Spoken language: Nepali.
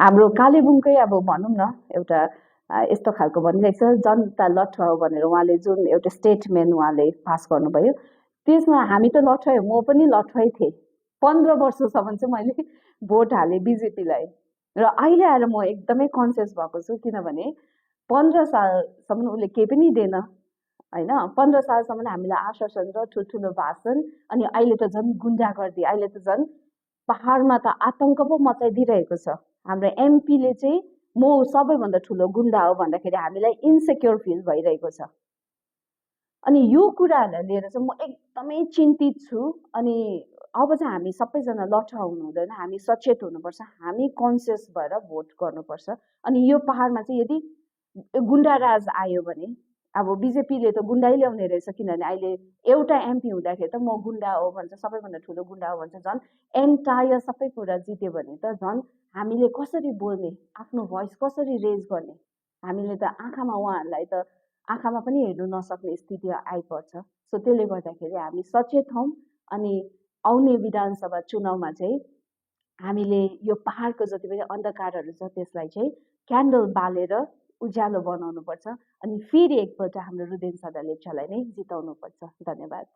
हाम्रो कालेबुङकै अब भनौँ न एउटा यस्तो खालको भनिरहेको छ जनता लठ हो भनेर उहाँले जुन एउटा स्टेटमेन्ट उहाँले पास गर्नुभयो त्यसमा हामी त लठ म पनि लठै थिएँ 15 वर्षसम्म चाहिँ मैले भोट हालेँ बिजेपीलाई र अहिले आएर म एकदमै कन्सियस भएको छु किनभने 15 सालसम्म उसले केही पनि दिएन हैन 15 सालसम्म हामीलाई आश्वासन र ठुल्ठुलो भाषण अनि अहिले त झन् गुन्डागर्दी अहिले त झन् पहाडमा त आतंक पो मचाइदिइरहेको छ हाम्रो एमपीले चाहिँ म सबैभन्दा ठुलो गुन्डा हो भन्दाखेरि हामीलाई इन्सेक्योर फिल भइरहेको छ अनि यो कुराहरूलाई लिएर चाहिँ म एकदमै चिन्तित छु अनि अब चाहिँ हामी सबैजना लठ हुनु हुँदैन हामी सचेत हुनुपर्छ हामी कन्सियस भएर भोट गर्नुपर्छ अनि यो पहाडमा चाहिँ यदि गुन्डा राज आयो भने अब बिजेपीले त गुन्डै ल्याउने रहेछ किनभने अहिले एउटा एमपी हुँदाखेरि त म गुन्डा हो भन्छ सबैभन्दा ठुलो गुन्डा हो भन्छ झन् एन्टायर सबै कुरा जित्यो भने त झन् हामीले कसरी बोल्ने आफ्नो भोइस कसरी रेज गर्ने हामीले त आँखामा उहाँहरूलाई त आँखामा पनि हेर्नु नसक्ने स्थिति आइपर्छ सो त्यसले गर्दाखेरि हामी सचेत हौँ अनि आउने विधानसभा चुनावमा चाहिँ हामीले यो पहाडको जति पनि अन्धकारहरू छ त्यसलाई चाहिँ क्यान्डल बालेर उज्यालो बनाउनुपर्छ अनि फेरि एकपल्ट हाम्रो रुदेन सदा लेप्चालाई नै जिताउनुपर्छ धन्यवाद